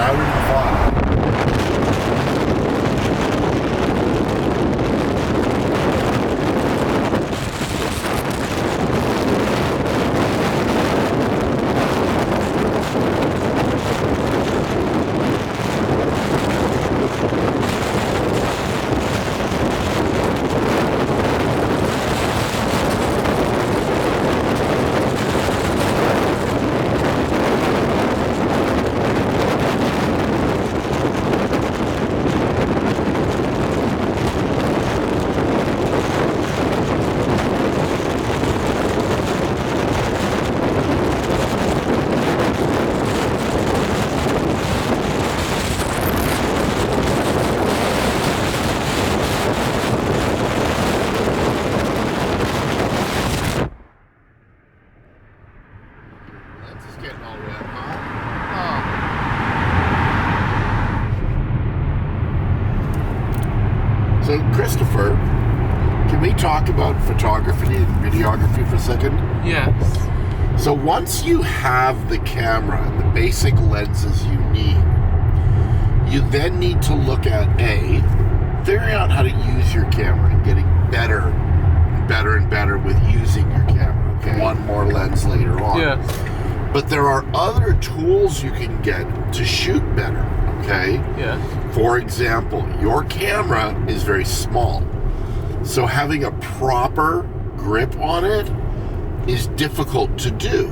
crowded and fun. So, Christopher, can we talk about photography and videography for a second? Yes. So once you have the camera and the basic lenses you need, you then need to look at figuring out how to use your camera and getting better and better with using your camera. Okay? One more lens later on. Yes. But there are other tools you can get to shoot better. Okay? Yes. For example, your camera is very small. So having a proper grip on it is difficult to do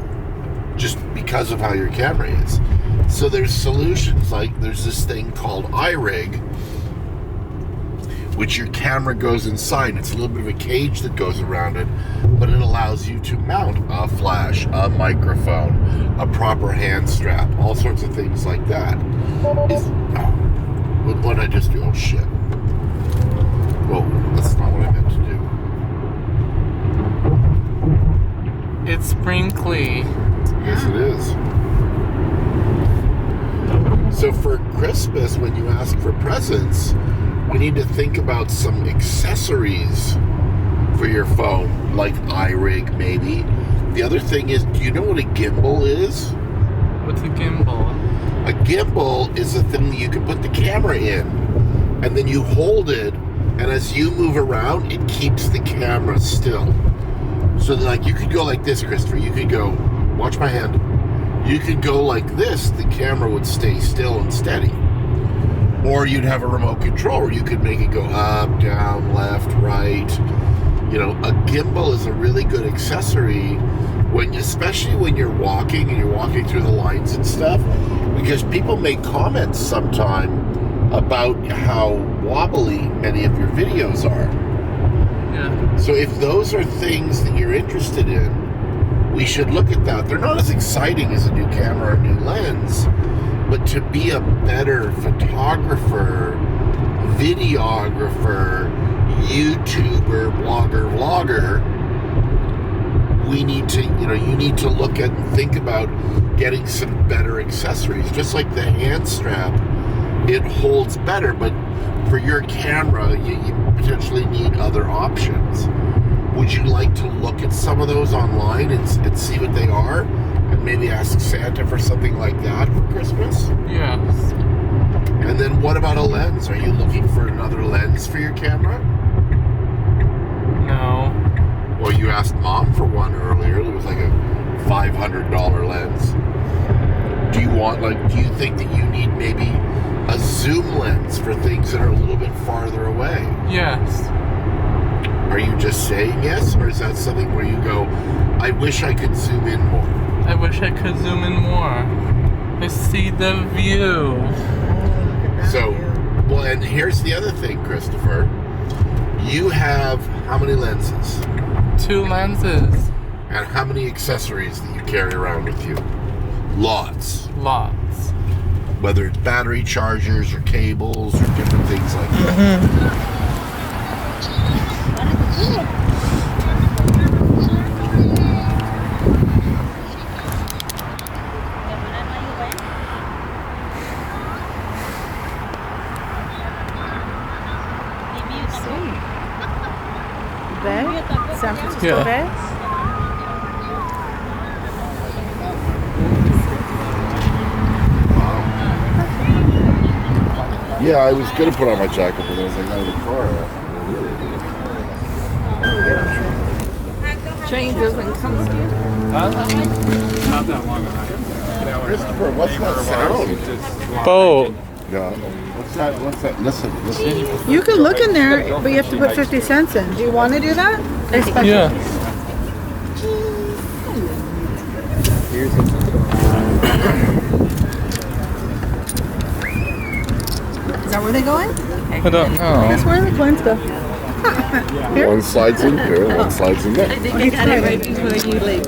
just because of how your camera is. So there's solutions like there's this thing called iRig, which your camera goes inside. It's a little bit of a cage that goes around it, but it allows you to mount a flash, a microphone, a proper hand strap, all sorts of things like that. What did I just do? Oh shit. Whoa, that's not what I meant to do. It's sprinkly. Yes, it is. So for Christmas, when you ask for presents, we need to think about some accessories for your phone, like iRig maybe. The other thing is, do you know what a gimbal is? What's a gimbal? A gimbal is a thing that you can put the camera in, and then you hold it, and as you move around, it keeps the camera still. So like you could go like this, Christopher. You could go, watch my hand. You could go like this, the camera would stay still and steady. Or you'd have a remote control where you could make it go up, down, left, right. You know, a gimbal is a really good accessory especially when you're walking and you're walking through the lines and stuff, because people make comments sometime about how wobbly many of your videos are. Yeah. So if those are things that you're interested in, we should look at that. They're not as exciting as a new camera or a new lens, but to be a better photographer, videographer, YouTuber, blogger, vlogger, we need to, you need to look at and think about getting some better accessories. Just like the hand strap, it holds better, but for your camera, you potentially need other options. Would you like to look at some of those online and see what they are? And maybe ask Santa for something like that for Christmas? Yes. And then what about a lens? Are you looking for another lens for your camera? No. Well, you asked Mom for one earlier. It was like a $500 lens. Do you think that you need maybe a zoom lens for things that are a little bit farther away? Yes. Are you just saying yes, or is that something where you go, I wish I could zoom in more? I wish I could zoom in more. I see the view. So, well, and here's the other thing, Christopher. You have how many lenses? 2 lenses. And how many accessories that you carry around with you? Lots. Lots. Whether it's battery chargers or cables or different things like that. San Francisco Yeah. Bay? Yeah, I was gonna put on my jacket, but I was like, out of the car. Train doesn't come with you? Not that long ago. Christopher, what's that sound? Boat. No. What's that? Listen. You can look in there, but you have to put 50 cents in. Do you want to do that? Yeah. Is that where they're going? I don't know. That's where the coins go. Here? One slides in here, one slides in there. I think I got it right before you leave.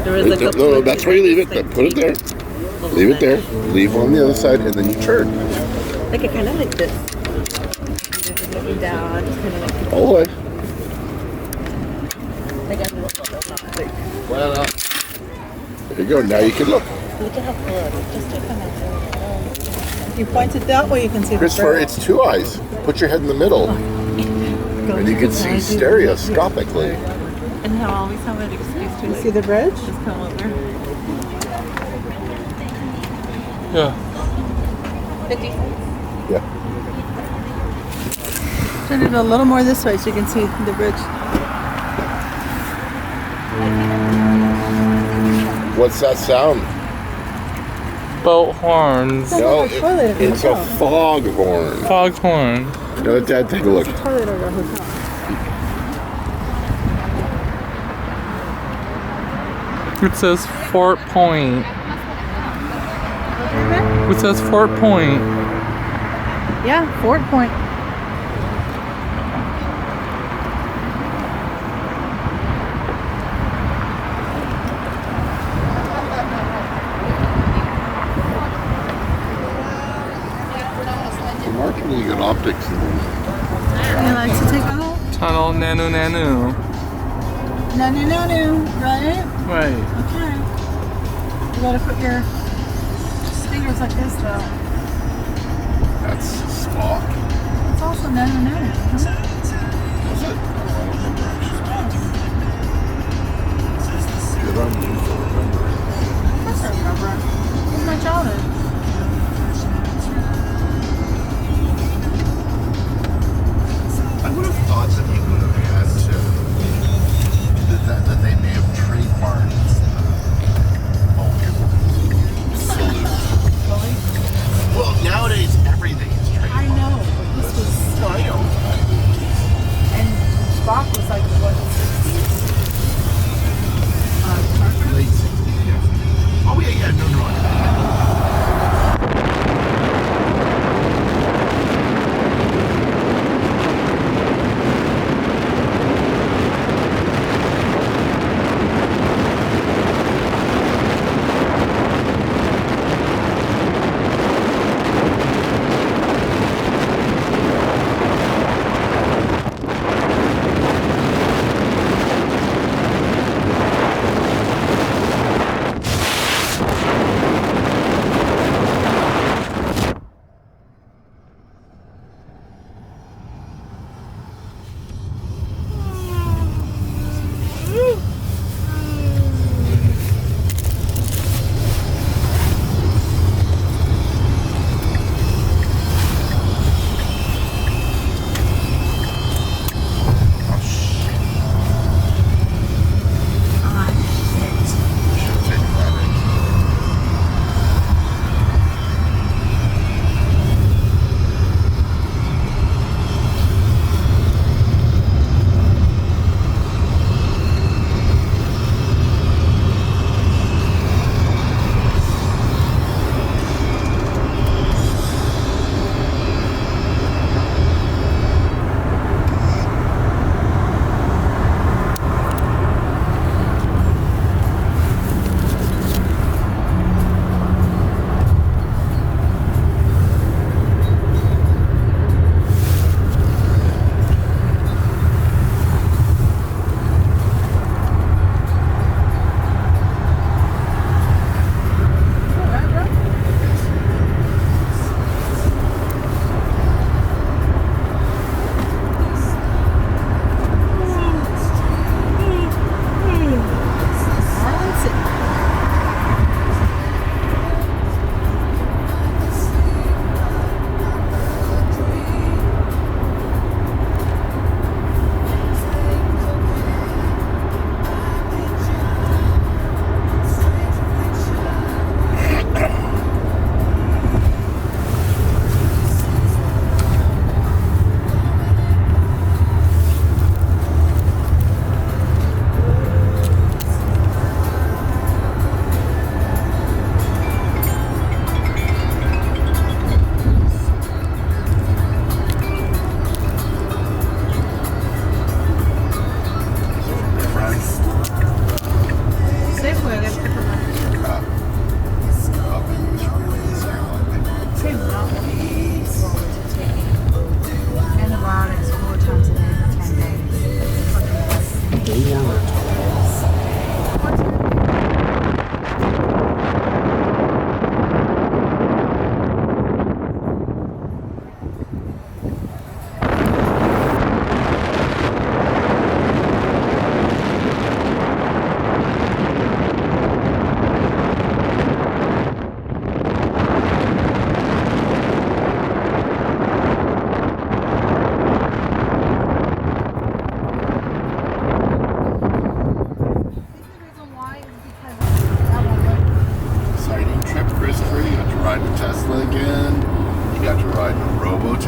There was a couple No, of that's where you leave it. Put it there. Leave it there. Leave on the other side, and then you turn. like I kind of like this. Looking down, just kind of like All the way. like I'm Well, there you go. Now you can look. look at how full it is. Just to come out. You point it that way, you can see the Christopher, bird. it's 2 eyes. Put your head in the middle, and you can see stereoscopically. And he'll always have an excuse to You like, see the bridge? just come over. Yeah. 50 cents. Yeah. Turn it a little more this way so you can see the bridge. What's that sound? Boat horns. No, like a toilet at a it's a hotel. foghorn. Foghorn. No, Dad, take a look. Toilet or a hotel. It says Fort Point. It says Fort Point. Yeah, Fort Point. Mark really good optics. You like to take a hole? Tunnel Nanu Nanu. No, right? Right. Okay. You gotta put your fingers like this though. That's Spock. It's also no. Is it? Good on you for remembering. Of course I remember. It was my childhood. I would have thought that he would have had to, that they may have trademarked Vulcan salute. Well, nowadays everything is I trademarked. know, but this was style. And Spock was like, what, 60s? Late 60s, yeah. Oh, yeah, no,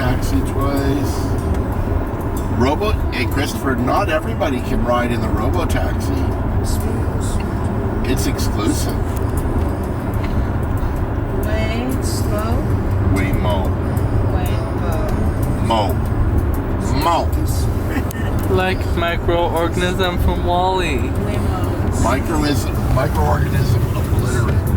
taxi twice. Hey Christopher, not everybody can ride in the robo taxi. It's exclusive. Way slow. Waymo. Way Mo. Like microorganism from Wall-E. Waymo. Microorganism obliterate.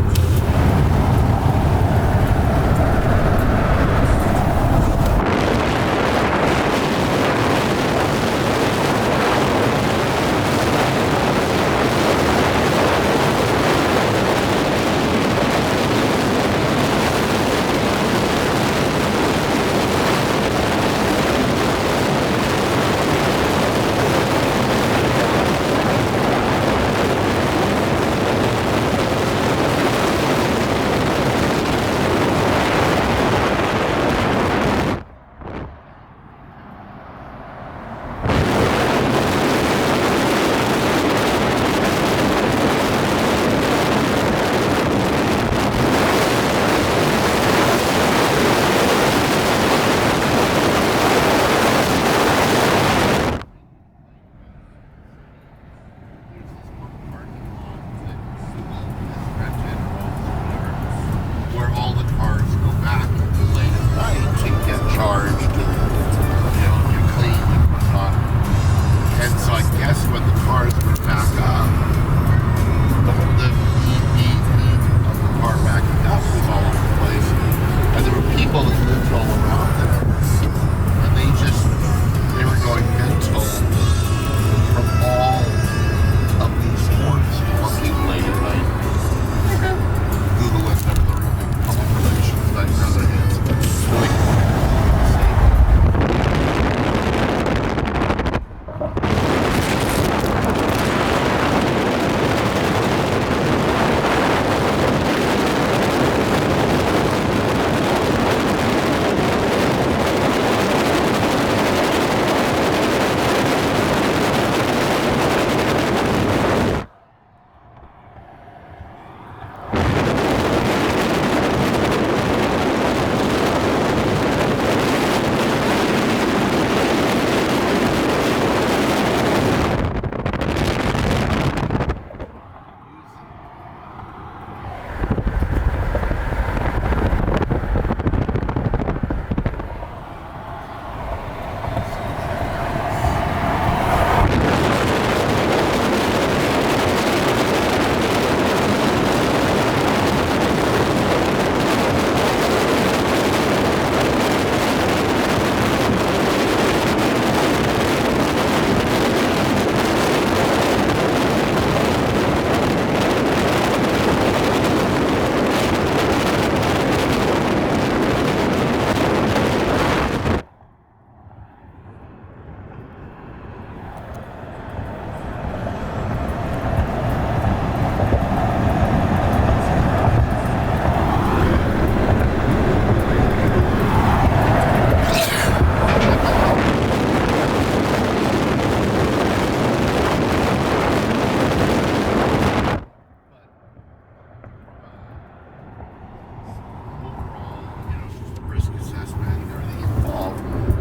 Where all the cars go back late at night to get charged and get cleaned and whatnot. And so I guess when the cars went back up, the beep of the car backing up was all over the place. And there were people that lived all around there. And they were going mental from all of these horns honking late at night. Google it, never the public relations, like other hands. Really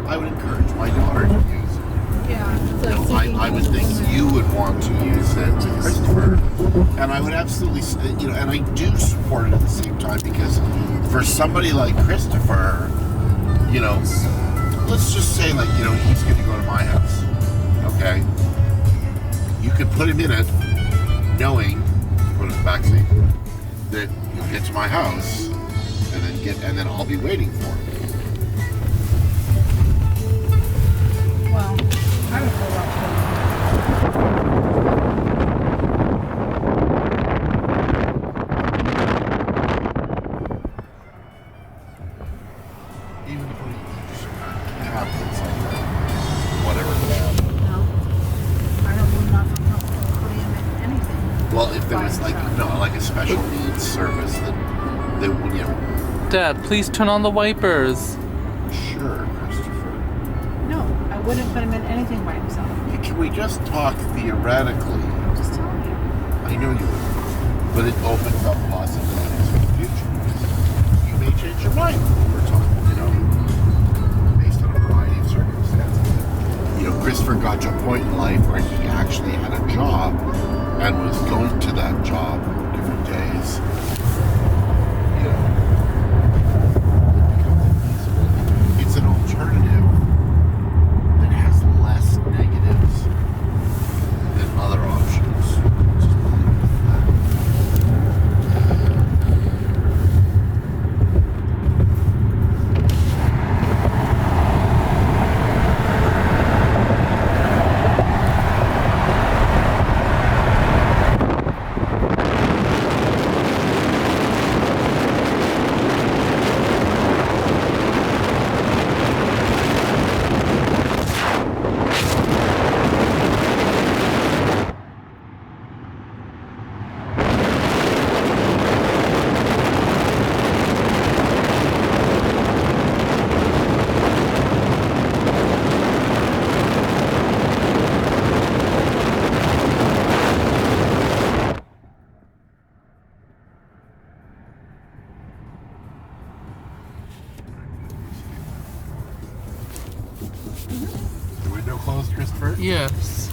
I would encourage my daughter to use it. Yeah. I would think you would want to use it with Christopher. And I would absolutely, and I do support it at the same time because for somebody like Christopher, let's just say he's going to go to my house, okay? You could put him in it knowing, put it in the backseat, that you'll get to my house and then I'll be waiting for him. Well, I would go up Even if we just cab that's like whatever cab. No. I don't know nothing about putting him in anything. Well, if there was like a special needs service that would Dad, please turn on the wipers. Sure, Christopher. No, I wouldn't put him in anything by himself. Can we just talk theoretically? I'm just telling you. I know you would, but it opens up possibilities for the future. You may change your mind over time, The window closed, Christopher? Yes.